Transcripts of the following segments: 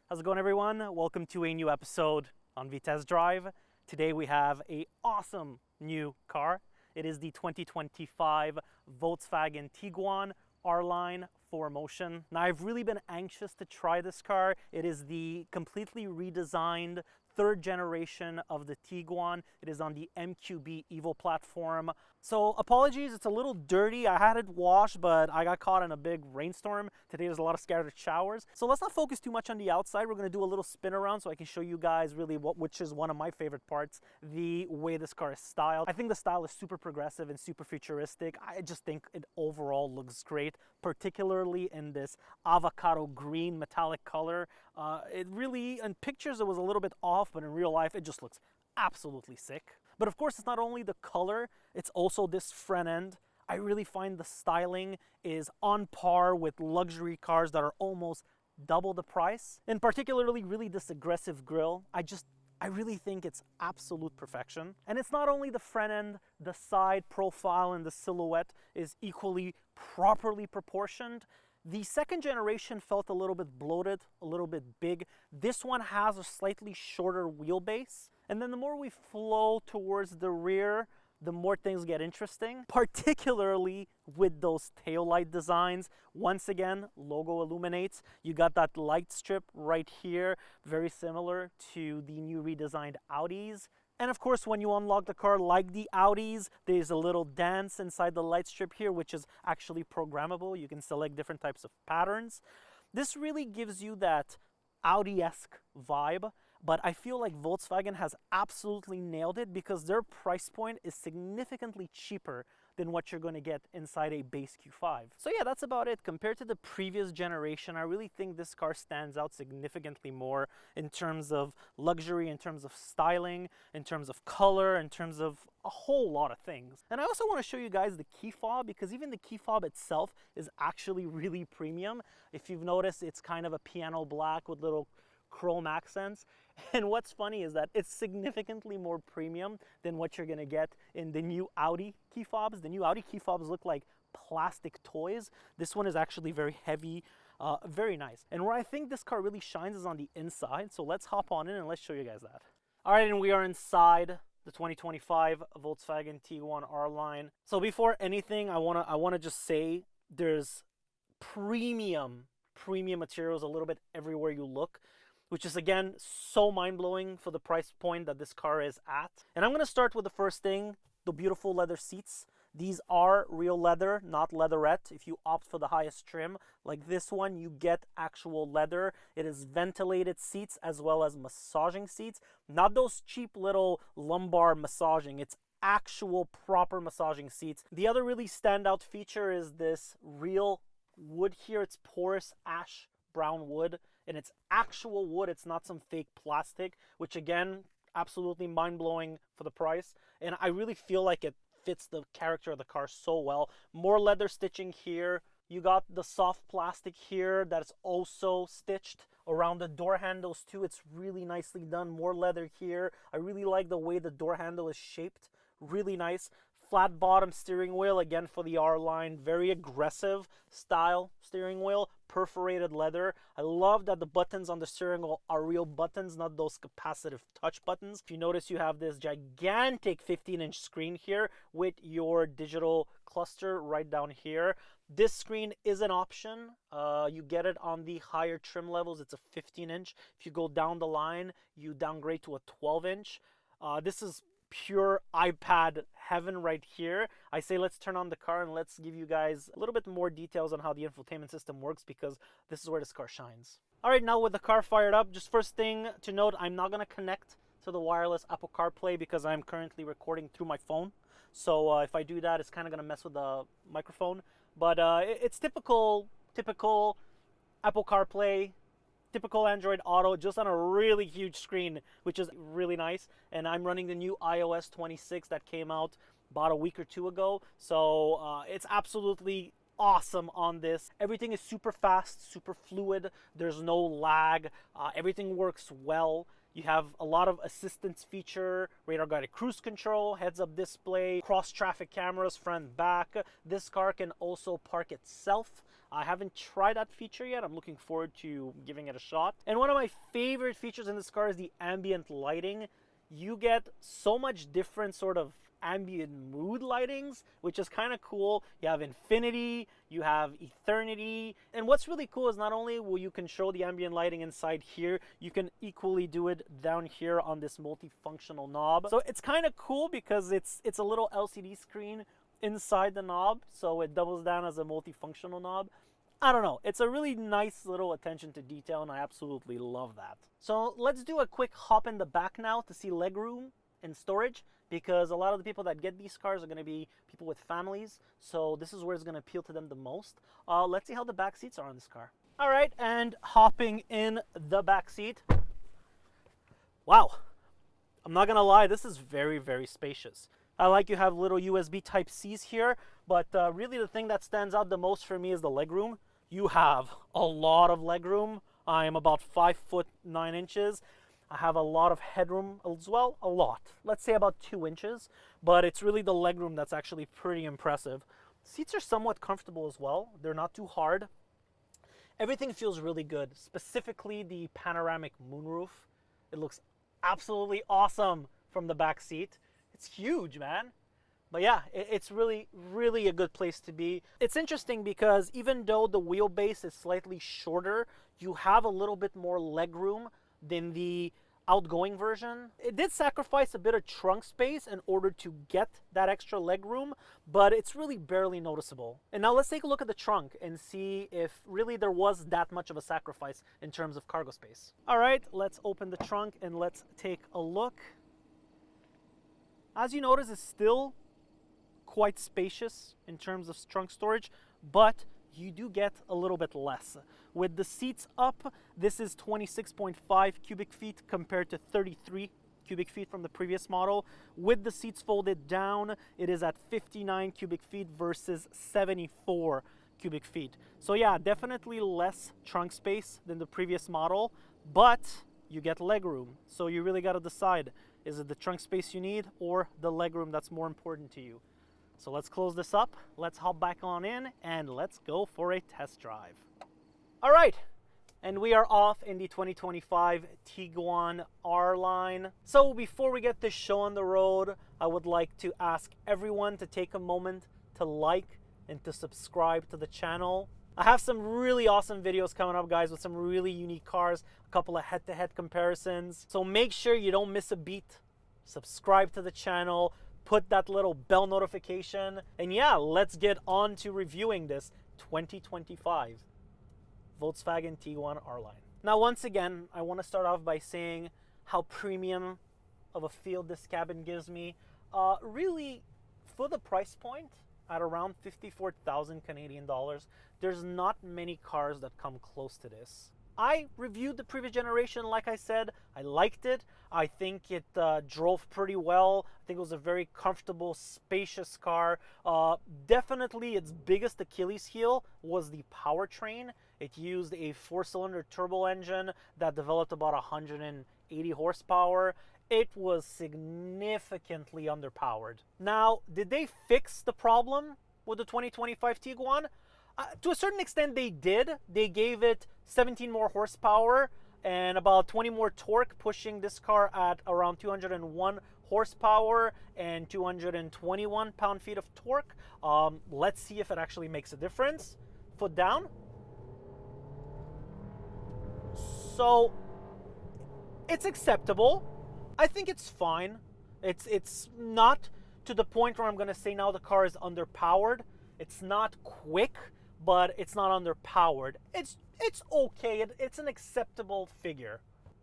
How's it going, everyone? Welcome to a new episode on Vitesse Drive. Today we have a awesome new car. It is the 2025 Volkswagen Tiguan R-Line 4Motion. Now, I've really been anxious to try this car. It is the completely redesigned third generation of the Tiguan. It is on the MQB Evo platform. So apologies, it's a little dirty. I had it washed, but I got caught in a big rainstorm. Today there's a lot of scattered showers. So let's not focus too much on the outside. We're gonna do a little spin around so I can show you guys really which is one of my favorite parts, the way this car is styled. I think the style is super progressive and super futuristic. I just think it overall looks great, particularly in this avocado green metallic color. It really, in pictures it was a little bit off, but in real life it just looks absolutely sick. But of course, it's not only the color, it's also this front end. I really find the styling is on par with luxury cars that are almost double the price. And particularly really this aggressive grille. I really think it's absolute perfection. And it's not only the front end, the side profile and the silhouette is equally properly proportioned. The second generation felt a little bit bloated, a little bit big. This one has a slightly shorter wheelbase. And then the more we flow towards the rear, the more things get interesting, particularly with those taillight designs. Once again, logo illuminates. You got that light strip right here, very similar to the new redesigned Audis. And of course, when you unlock the car, like the Audis, there's a little dance inside the light strip here, which is actually programmable. You can select different types of patterns. This really gives you that Audi-esque vibe, but I feel like Volkswagen has absolutely nailed it because their price point is significantly cheaper than what you're going to get inside a base Q5. So yeah, that's about it. Compared to the previous generation, I really think this car stands out significantly more in terms of luxury, in terms of styling, in terms of color, in terms of a whole lot of things. And I also want to show you guys the key fob, because even the key fob itself is actually really premium. If you've noticed, it's kind of a piano black with little chrome accents. And what's funny is that it's significantly more premium than what you're gonna get in the new Audi key fobs. The new Audi key fobs look like plastic toys. This one is actually very heavy, very nice. And where I think this car really shines is on the inside. So let's hop on in and let's show you guys that. All right, and we are inside the 2025 Volkswagen Tiguan R-Line. So before anything, I wanna just say there's premium materials a little bit everywhere you look, which is again so mind-blowing for the price point that this car is at. And I'm gonna start with the first thing, the beautiful leather seats. These are real leather, not leatherette. If you opt for the highest trim, like this one, you get actual leather. It is ventilated seats as well as massaging seats. Not those cheap little lumbar massaging, it's actual proper massaging seats. The other really standout feature is this real wood here. It's porous ash brown wood, and it's actual wood. It's not some fake plastic, which again, absolutely mind-blowing for the price. And I really feel like it fits the character of the car so well. More leather stitching here. You got the soft plastic here that's also stitched around the door handles too. It's really nicely done. More leather here. I really like the way the door handle is shaped. Really nice. Flat bottom steering wheel, again for the R-Line, very aggressive style steering wheel, perforated leather. I love that the buttons on the steering wheel are real buttons, not those capacitive touch buttons. If you notice, you have this gigantic 15-inch screen here with your digital cluster right down here. This screen is an option. You get it on the higher trim levels. It's a 15-inch. If you go down the line, you downgrade to a 12-inch. This is pure iPad heaven right here. I say let's turn on the car and let's give you guys a little bit more details on how the infotainment system works, because this is where this car shines. All right, now with the car fired up, just first thing to note, I'm not going to connect to the wireless Apple CarPlay because I'm currently recording through my phone. So if I do that, it's kind of going to mess with the microphone. But it's typical Apple CarPlay, typical Android Auto, just on a really huge screen, which is really nice. And I'm running the new iOS 26 that came out about a week or two ago. So it's absolutely awesome on this. Everything is super fast, super fluid. There's no lag. Everything works well. You have a lot of assistance feature, radar guided cruise control, heads up display, cross traffic cameras front and back. This car can also park itself. I haven't tried that feature yet. I'm looking forward to giving it a shot. And one of my favorite features in this car is the ambient lighting. You get so much different sort of ambient mood lightings, which is kind of cool. You have infinity, you have eternity, and what's really cool is not only will you control the ambient lighting inside here, you can equally do it down here on this multifunctional knob. So it's kind of cool because it's a little LCD screen inside the knob, so it doubles down as a multifunctional knob. I don't know, it's a really nice little attention to detail, and I absolutely love that. So let's do a quick hop in the back now to see legroom and storage, because a lot of the people that get these cars are going to be people with families, so this is where it's going to appeal to them the most. Let's see how the back seats are on this car. All right, and hopping in the back seat. Wow, I'm not going to lie, this is very, very spacious. I like you have little USB type C's here, but really the thing that stands out the most for me is the legroom. You have a lot of legroom. I am about 5'9". I have a lot of headroom as well, a lot. Let's say about 2 inches, but it's really the legroom that's actually pretty impressive. Seats are somewhat comfortable as well. They're not too hard. Everything feels really good, specifically the panoramic moonroof. It looks absolutely awesome from the back seat. It's huge, man. But yeah, it's really, really a good place to be. It's interesting because even though the wheelbase is slightly shorter, you have a little bit more legroom than the outgoing version. It did sacrifice a bit of trunk space in order to get that extra legroom, but it's really barely noticeable. And now let's take a look at the trunk and see if really there was that much of a sacrifice in terms of cargo space. All right, let's open the trunk and let's take a look. As you notice, it's still quite spacious in terms of trunk storage, but you do get a little bit less. With the seats up, this is 26.5 cubic feet compared to 33 cubic feet from the previous model. With the seats folded down, it is at 59 cubic feet versus 74 cubic feet. So yeah, definitely less trunk space than the previous model, but you get legroom. So you really got to decide, is it the trunk space you need or the legroom that's more important to you? So let's close this up, let's hop back on in, and let's go for a test drive. All right, and we are off in the 2025 Tiguan R-Line. So before we get this show on the road, I would like to ask everyone to take a moment to like and to subscribe to the channel. I have some really awesome videos coming up, guys, with some really unique cars, a couple of head-to-head comparisons. So make sure you don't miss a beat. Subscribe to the channel, put that little bell notification, and yeah, let's get on to reviewing this 2025 Volkswagen Tiguan R-Line. Now, once again, I want to start off by saying how premium of a feel this cabin gives me. Really, for the price point, at around 54,000 Canadian dollars, there's not many cars that come close to this. I reviewed the previous generation, like I said. I liked it. I think it drove pretty well. I think it was a very comfortable, spacious car. Definitely its biggest Achilles heel was the powertrain. It used a 4-cylinder turbo engine that developed about 180 horsepower. It was significantly underpowered. Now, did they fix the problem with the 2025 Tiguan? To a certain extent, they did. They gave it 17 more horsepower and about 20 more torque, pushing this car at around 201 horsepower and 221 pound-feet of torque. Let's see if it actually makes a difference. Foot down. So, it's acceptable. I think it's fine. It's not to the point where I'm going to say now the car is underpowered. It's not quick, but it's not underpowered. It's okay. It's an acceptable figure.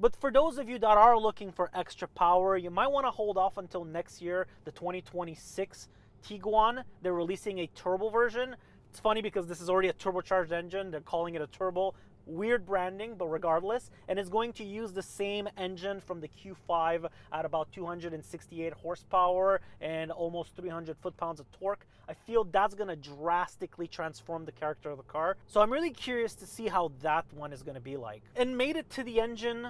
But for those of you that are looking for extra power, you might want to hold off until next year, the 2026 Tiguan. They're releasing a turbo version. It's funny because this is already a turbocharged engine. They're calling it a turbo. Weird branding, but regardless. And it's going to use the same engine from the Q5 at about 268 horsepower and almost 300 foot-pounds of torque. I feel that's going to drastically transform the character of the car. So I'm really curious to see how that one is going to be like. And made it to the engine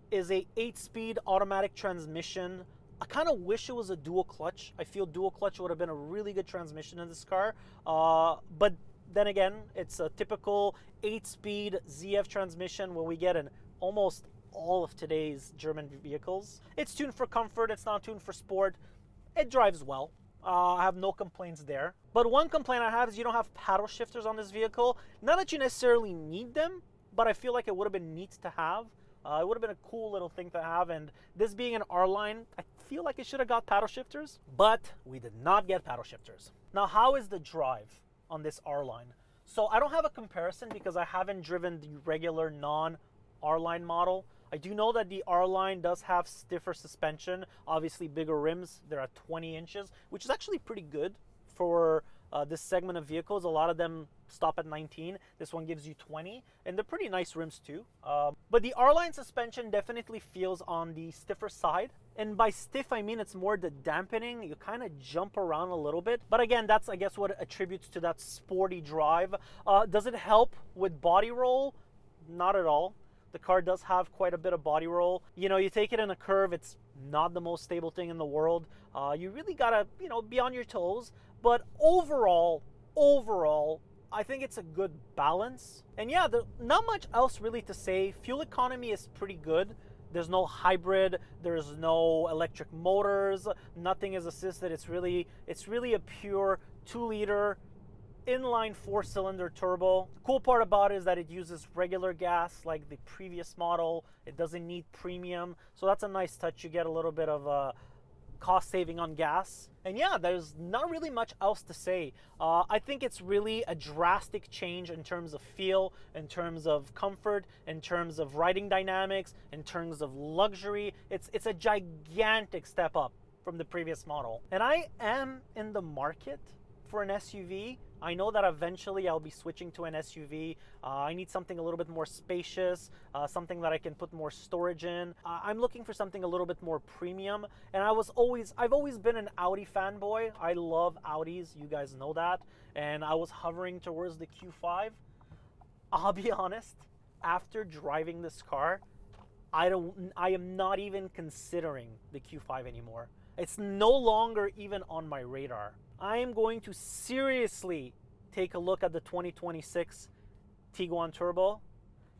is a 8-speed automatic transmission. I kind of wish it was a dual clutch. I feel dual clutch would have been a really good transmission in this car. But then again, it's a typical 8-speed ZF transmission where we get in almost all of today's German vehicles. It's tuned for comfort, it's not tuned for sport. It drives well. I have no complaints there. But one complaint I have is you don't have paddle shifters on this vehicle. Not that you necessarily need them, but I feel like it would have been neat to have. It would have been a cool little thing to have, and this being an R-Line, I feel like it should have got paddle shifters, but we did not get paddle shifters. Now, how is the drive on this R-Line? So I don't have a comparison because I haven't driven the regular non-R-Line model. I do know that the R-Line does have stiffer suspension, obviously bigger rims. They're at 20 inches, which is actually pretty good for this segment of vehicles. A lot of them stop at 19. This one gives you 20, and they're pretty nice rims too. But the R-Line suspension definitely feels on the stiffer side. And by stiff, I mean it's more the dampening. You kind of jump around a little bit. But again, that's, I guess, what it attributes to that sporty drive. Does it help with body roll? Not at all. The car does have quite a bit of body roll. You know, you take it in a curve, it's not the most stable thing in the world. You really gotta, be on your toes. But overall, I think it's a good balance. And yeah, there's not much else really to say. Fuel economy is pretty good. There's no hybrid, there's no electric motors, nothing is assisted. It's really a pure 2-liter inline 4-cylinder turbo. The cool part about it is that it uses regular gas like the previous model. It doesn't need premium, so that's a nice touch. You get a little bit of a cost saving on gas. And yeah, there's not really much else to say. I think it's really a drastic change in terms of feel, in terms of comfort, in terms of riding dynamics, in terms of luxury. It's a gigantic step up from the previous model. And I am in the market for an SUV. I know that eventually I'll be switching to an SUV. I need something a little bit more spacious, something that I can put more storage in. I'm looking for something a little bit more premium, and I've always been an Audi fanboy. I love Audis, you guys know that, and I was hovering towards the Q5. I'll be honest, after driving this car, I am not even considering the Q5 anymore. It's no longer even on my radar. I am going to seriously take a look at the 2026 Tiguan Turbo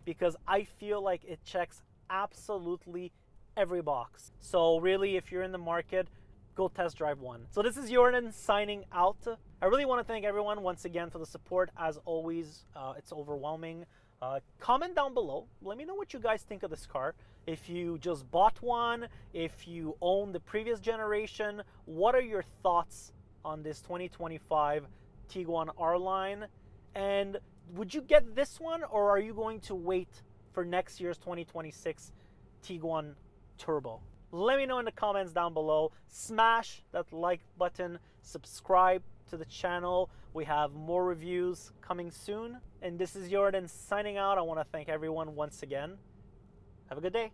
because I feel like it checks absolutely every box. So really, if you're in the market, go test drive one. So this is Jordan signing out. I really want to thank everyone once again for the support. As always, it's overwhelming. Comment down below. Let me know what you guys think of this car. If you just bought one, if you own the previous generation, what are your thoughts on this 2025 Tiguan R-Line? And would you get this one, or are you going to wait for next year's 2026 Tiguan Turbo? Let me know in the comments down below. Smash that like button, subscribe to the channel. We have more reviews coming soon. And this is Jordan signing out. I want to thank everyone once again. Have a good day.